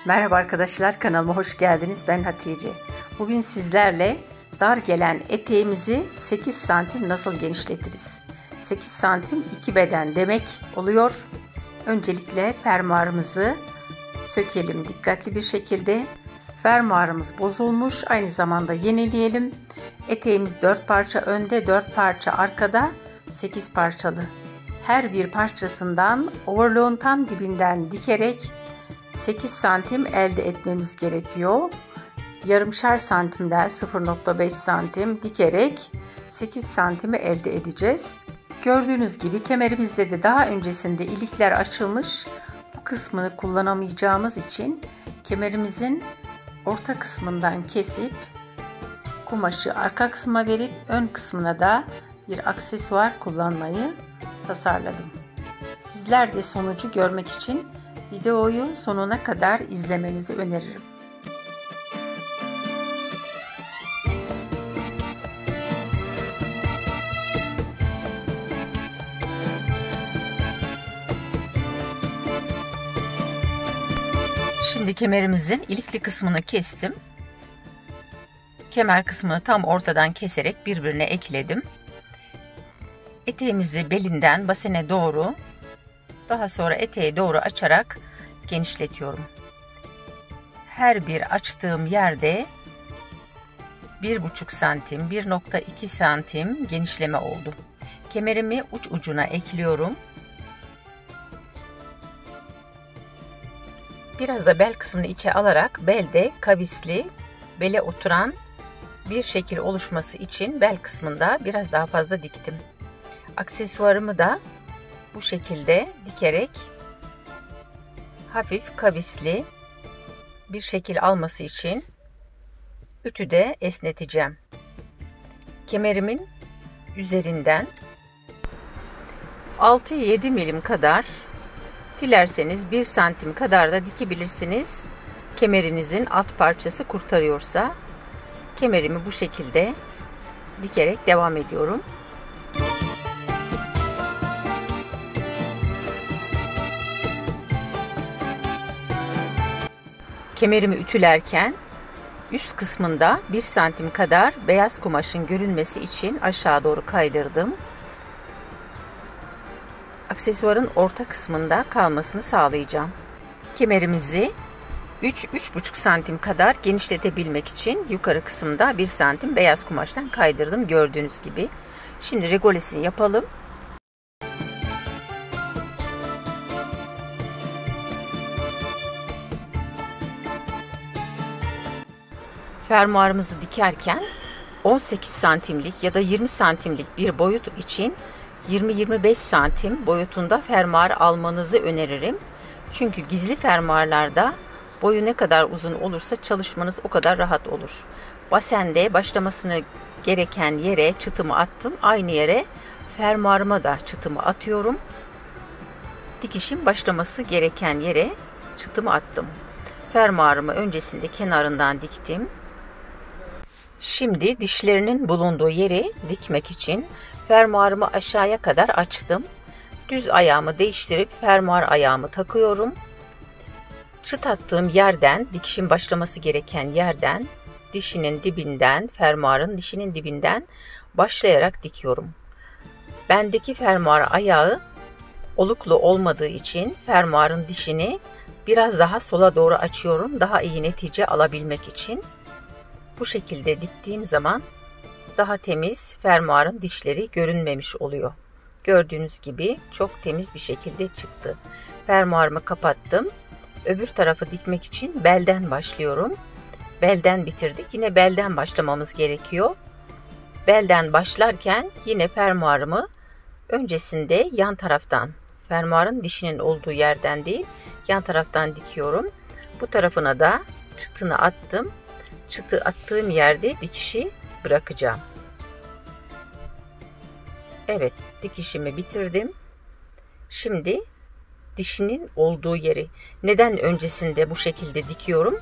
Merhaba arkadaşlar, kanalıma hoş geldiniz. Ben Hatice. Bugün sizlerle dar gelen eteğimizi 8 santim nasıl genişletiriz? 8 santim 2 beden demek oluyor. Öncelikle fermuarımızı sökelim dikkatli bir şekilde. Fermuarımız bozulmuş, aynı zamanda yenileyelim. Eteğimiz 4 parça önde, 4 parça arkada, 8 parçalı. Her bir parçasından overlock'un tam dibinden dikerek 8 santim elde etmemiz gerekiyor. Yarımşar santimden 0,5 santim dikerek 8 santimi elde edeceğiz. Gördüğünüz gibi kemerimizde de daha öncesinde ilikler açılmış. Bu kısmını kullanamayacağımız için kemerimizin orta kısmından kesip kumaşı arka kısma verip ön kısmına da bir aksesuar kullanmayı tasarladım. Sizler de sonucu görmek için videoyu sonuna kadar izlemenizi öneririm. Şimdi kemerimizin ilikli kısmını kestim. Kemer kısmını tam ortadan keserek birbirine ekledim. Eteğimizi belinden basene doğru, daha sonra eteğe doğru açarak genişletiyorum. Her bir açtığım yerde 1,5 santim, 1,2 santim genişleme oldu. Kemerimi uç ucuna ekliyorum. Biraz da bel kısmını içe alarak belde kavisli, bele oturan bir şekil oluşması için bel kısmında biraz daha fazla diktim. Aksesuarımı da bu şekilde dikerek hafif kavisli bir şekil alması için ütüde esneteceğim. Kemerimin üzerinden 6-7 milim kadar, dilerseniz 1 santim kadar da dikebilirsiniz. Kemerinizin alt parçası kurtarıyorsa kemerimi bu şekilde dikerek devam ediyorum. Kemerimi ütülerken üst kısmında 1 santim kadar beyaz kumaşın görünmesi için aşağı doğru kaydırdım. Aksesuarın orta kısmında kalmasını sağlayacağım. Kemerimizi 3-3,5 santim kadar genişletebilmek için yukarı kısımda 1 santim beyaz kumaştan kaydırdım gördüğünüz gibi. Şimdi regolesini yapalım. Fermuarımızı dikerken 18 santimlik ya da 20 santimlik bir boyut için 20-25 santim boyutunda fermuar almanızı öneririm. Çünkü gizli fermuarlarda boyu ne kadar uzun olursa çalışmanız o kadar rahat olur. Basende başlamasını gereken yere çıtımı attım. Aynı yere fermuarıma da çıtımı atıyorum. Dikişin başlaması gereken yere çıtımı attım. Fermuarımı öncesinde kenarından diktim. Şimdi dişlerinin bulunduğu yeri dikmek için fermuarımı aşağıya kadar açtım. Düz ayağımı değiştirip fermuar ayağımı takıyorum. Çıt attığım yerden, dikişin başlaması gereken yerden, dişinin dibinden, fermuarın dişinin dibinden başlayarak dikiyorum. Bendeki fermuar ayağı oluklu olmadığı için fermuarın dişini biraz daha sola doğru açıyorum. Daha iyi netice alabilmek için. Bu şekilde diktiğim zaman daha temiz, fermuarın dişleri görünmemiş oluyor. Gördüğünüz gibi çok temiz bir şekilde çıktı. Fermuarımı kapattım. Öbür tarafı dikmek için belden başlıyorum. Belden bitirdik. Yine belden başlamamız gerekiyor. Belden başlarken yine fermuarımı öncesinde yan taraftan, fermuarın dişinin olduğu yerden değil, yan taraftan dikiyorum. Bu tarafına da çıtını attım. Çıtı attığım yerde dikişi bırakacağım. Evet, dikişimi bitirdim. Şimdi dişinin olduğu yeri, neden öncesinde bu şekilde dikiyorum?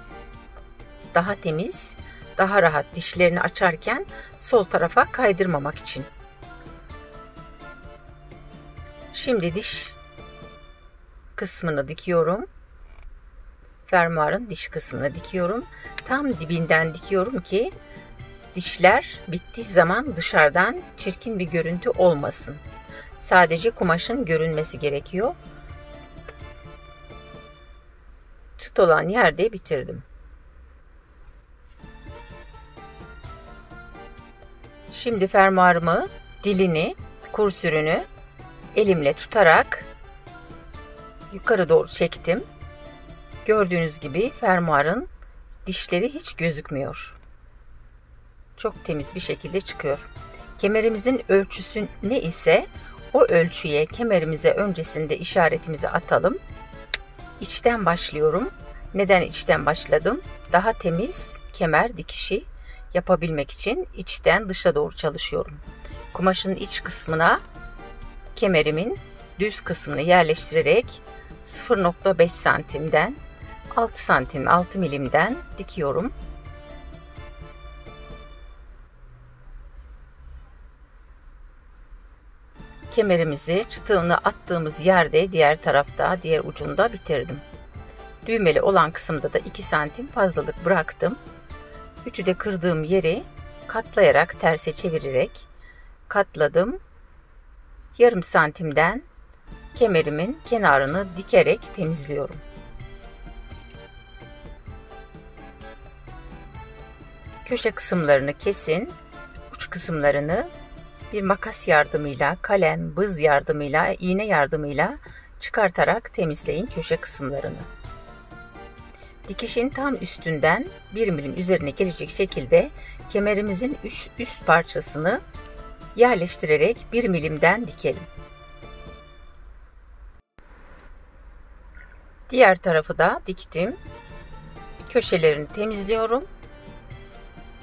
Daha temiz, daha rahat dişlerini açarken sol tarafa kaydırmamak için. Şimdi diş kısmını dikiyorum. fermuarın diş kısmını dikiyorum. Tam dibinden dikiyorum ki dişler bittiği zaman dışarıdan çirkin bir görüntü olmasın. Sadece kumaşın görünmesi gerekiyor. Çıt olan yerde bitirdim. Şimdi fermuarımı, dilini, kursürünü elimle tutarak yukarı doğru çektim. Gördüğünüz gibi fermuarın dişleri hiç gözükmüyor. Çok temiz bir şekilde çıkıyor. Kemerimizin ölçüsü ne ise o ölçüye kemerimize öncesinde işaretimizi atalım. İçten başlıyorum. Neden içten başladım? Daha temiz kemer dikişi yapabilmek için içten dışa doğru çalışıyorum. Kumaşın iç kısmına kemerimin düz kısmını yerleştirerek 0,5 santimden 6 santim 6 milimden dikiyorum. Kemerimizi çıtığını attığımız yerde diğer tarafta, diğer ucunda bitirdim. Düğmeli olan kısımda da 2 santim fazlalık bıraktım. Ütüde kırdığım yeri katlayarak terse çevirerek katladım. Yarım santimden kemerimin kenarını dikerek temizliyorum. Köşe kısımlarını kesin. Uç kısımlarını bir makas yardımıyla, kalem, bız yardımıyla, iğne yardımıyla çıkartarak temizleyin köşe kısımlarını. Dikişin tam üstünden 1 milim üzerine gelecek şekilde kemerimizin üst parçasını yerleştirerek 1 milimden dikelim. Diğer tarafı da diktim. Köşelerini temizliyorum.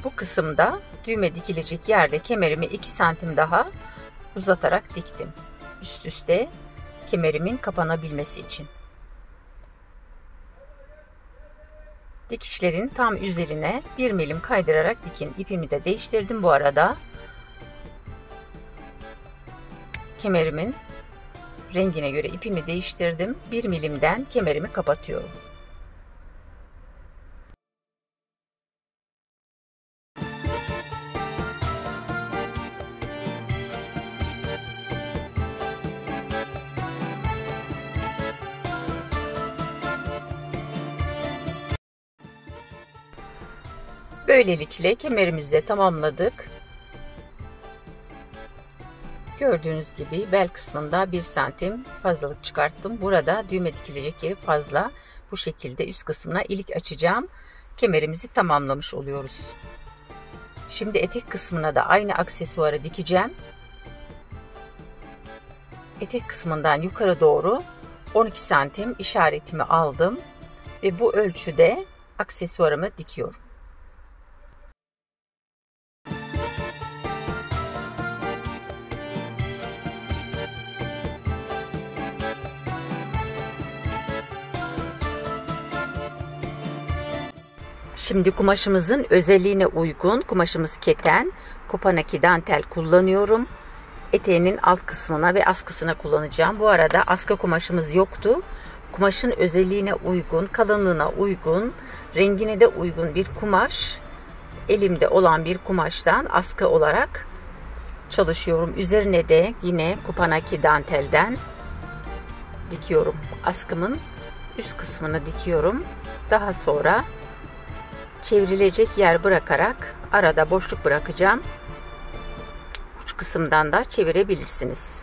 Bu kısımda düğme dikilecek yerde kemerimi 2 santim daha uzatarak diktim. Üst üste kemerimin kapanabilmesi için. Dikişlerin tam üzerine 1 milim kaydırarak dikin. İpimi de değiştirdim bu arada. Kemerimin rengine göre ipimi değiştirdim. 1 milimden kemerimi kapatıyorum. Böylelikle kemerimizi de tamamladık. Gördüğünüz gibi bel kısmında 1 santim fazlalık çıkarttım. Burada düğme dikilecek yeri fazla. Bu şekilde üst kısmına ilik açacağım. Kemerimizi tamamlamış oluyoruz. Şimdi etek kısmına da aynı aksesuarı dikeceğim. Etek kısmından yukarı doğru 12 santim işaretimi aldım. Ve bu ölçüde aksesuarımı dikiyorum. Şimdi kumaşımızın özelliğine uygun, kumaşımız keten, Kopanaki dantel kullanıyorum. Eteğinin alt kısmına ve askısına kullanacağım. Bu arada askı kumaşımız yoktu. Kumaşın özelliğine uygun, kalınlığına uygun, rengine de uygun bir kumaş, elimde olan bir kumaştan askı olarak çalışıyorum. Üzerine de yine Kopanaki dantelden dikiyorum. Askımın üst kısmını dikiyorum. Daha sonra çevrilecek yer bırakarak arada boşluk bırakacağım. Uç kısımdan da çevirebilirsiniz.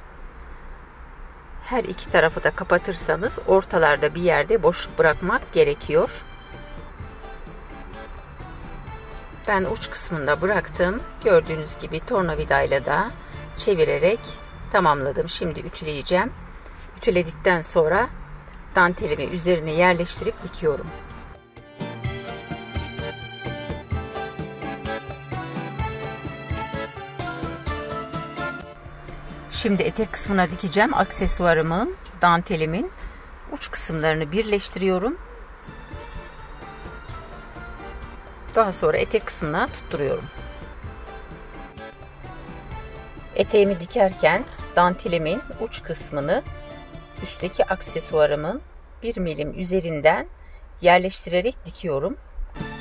Her iki tarafı da kapatırsanız ortalarda bir yerde boşluk bırakmak gerekiyor. Ben uç kısmında bıraktım. Gördüğünüz gibi tornavidayla da çevirerek tamamladım. Şimdi ütüleyeceğim. Ütüledikten sonra dantelimi üzerine yerleştirip dikiyorum. Şimdi etek kısmına dikeceğim. Aksesuarımın, dantelimin uç kısımlarını birleştiriyorum. Daha sonra etek kısmına tutturuyorum. Eteğimi dikerken dantelimin uç kısmını üstteki aksesuarımın 1 milim üzerinden yerleştirerek dikiyorum.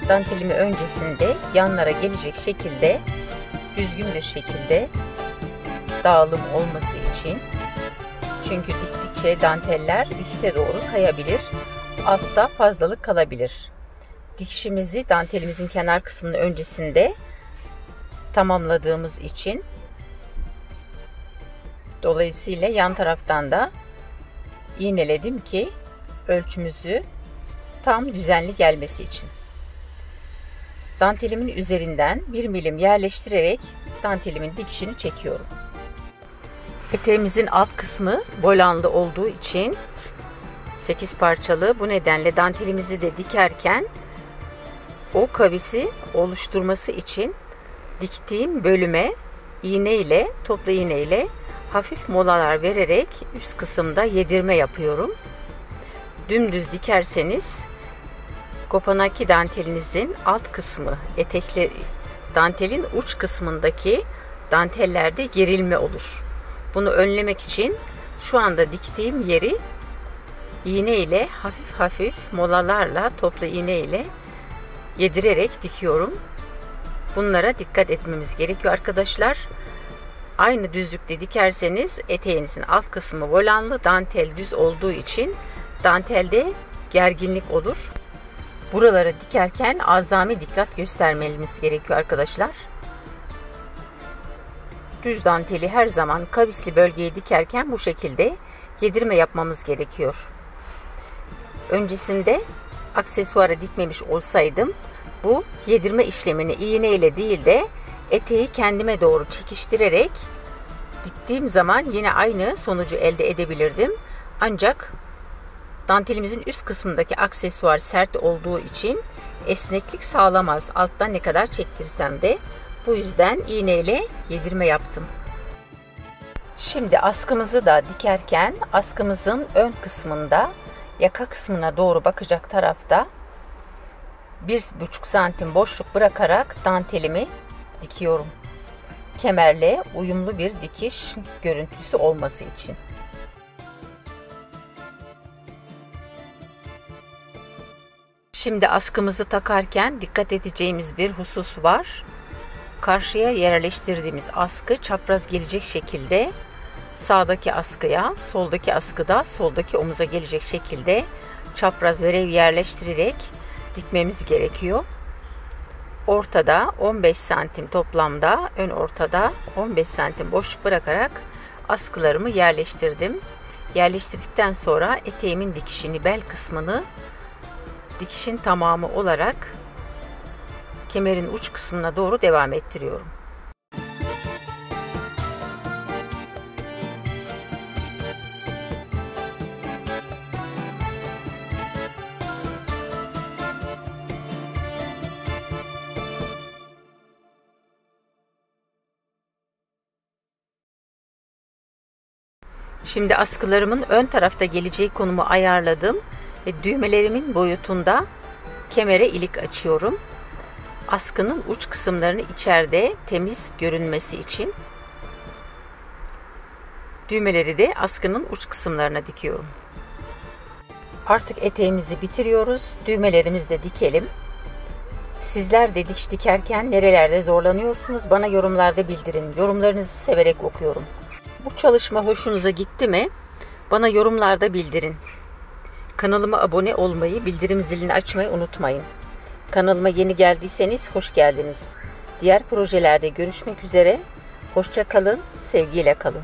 Dantelimi öncesinde yanlara gelecek şekilde, düzgün bir şekilde dağılım olması için. Çünkü diktikçe danteller üste doğru kayabilir, altta fazlalık kalabilir. Dikişimizi dantelimizin kenar kısmının öncesinde tamamladığımız için, dolayısıyla yan taraftan da iğneledim ki ölçümüzü tam düzenli gelmesi için. Dantelimin üzerinden 1 milim yerleştirerek dantelimin dikişini çekiyorum. Eteğimizin alt kısmı volanlı olduğu için 8 parçalı, bu nedenle dantelimizi de dikerken o kavisi oluşturması için diktiğim bölüme topla iğne ile hafif molalar vererek üst kısımda yedirme yapıyorum. Dümdüz dikerseniz Kopanaki dantelinizin alt kısmı, dantelin uç kısmındaki dantellerde gerilme olur. Bunu önlemek için şu anda diktiğim yeri iğne ile hafif molalarla, topla iğne ile yedirerek dikiyorum. Bunlara dikkat etmemiz gerekiyor arkadaşlar. Aynı düzlükte dikerseniz eteğinizin alt kısmı volanlı, dantel düz olduğu için dantelde gerginlik olur. Buraları dikerken azami dikkat göstermemiz gerekiyor arkadaşlar. Düz danteli her zaman kavisli bölgeye dikerken bu şekilde yedirme yapmamız gerekiyor. Öncesinde aksesuara dikmemiş olsaydım bu yedirme işlemini iğne ile değil de eteği kendime doğru çekiştirerek diktiğim zaman yine aynı sonucu elde edebilirdim. Ancak dantelimizin üst kısmındaki aksesuar sert olduğu için esneklik sağlamaz. Alttan ne kadar çektirsem de, bu yüzden iğne ile yedirme yaptım. Şimdi askımızı da dikerken askımızın ön kısmında, yaka kısmına doğru bakacak tarafta 1,5 santim boşluk bırakarak dantelimi dikiyorum. Kemerle uyumlu bir dikiş görüntüsü olması için. Şimdi askımızı takarken dikkat edeceğimiz bir husus var. Karşıya yerleştirdiğimiz askı çapraz gelecek şekilde sağdaki askıya, soldaki askıda soldaki omuza gelecek şekilde çapraz verev yerleştirerek dikmemiz gerekiyor. Ortada 15 santim toplamda, ön ortada 15 santim boşluk bırakarak askılarımı yerleştirdim. Yerleştirdikten sonra eteğimin dikişini, bel kısmını dikişin tamamı olarak kemerin uç kısmına doğru devam ettiriyorum. Şimdi askılarımın ön tarafta geleceği konumu ayarladım ve düğmelerimin boyutunda kemere ilik açıyorum. Askının uç kısımlarını içeride temiz görünmesi için düğmeleri de askının uç kısımlarına dikiyorum. Artık eteğimizi bitiriyoruz. Düğmelerimizi de dikelim. Sizler de dikiş dikerken nerelerde zorlanıyorsunuz? Bana yorumlarda bildirin. Yorumlarınızı severek okuyorum. Bu çalışma hoşunuza gitti mi? Bana yorumlarda bildirin. Kanalıma abone olmayı, bildirim zilini açmayı unutmayın. Kanalıma yeni geldiyseniz hoş geldiniz. Diğer projelerde görüşmek üzere. Hoşça kalın, sevgiyle kalın.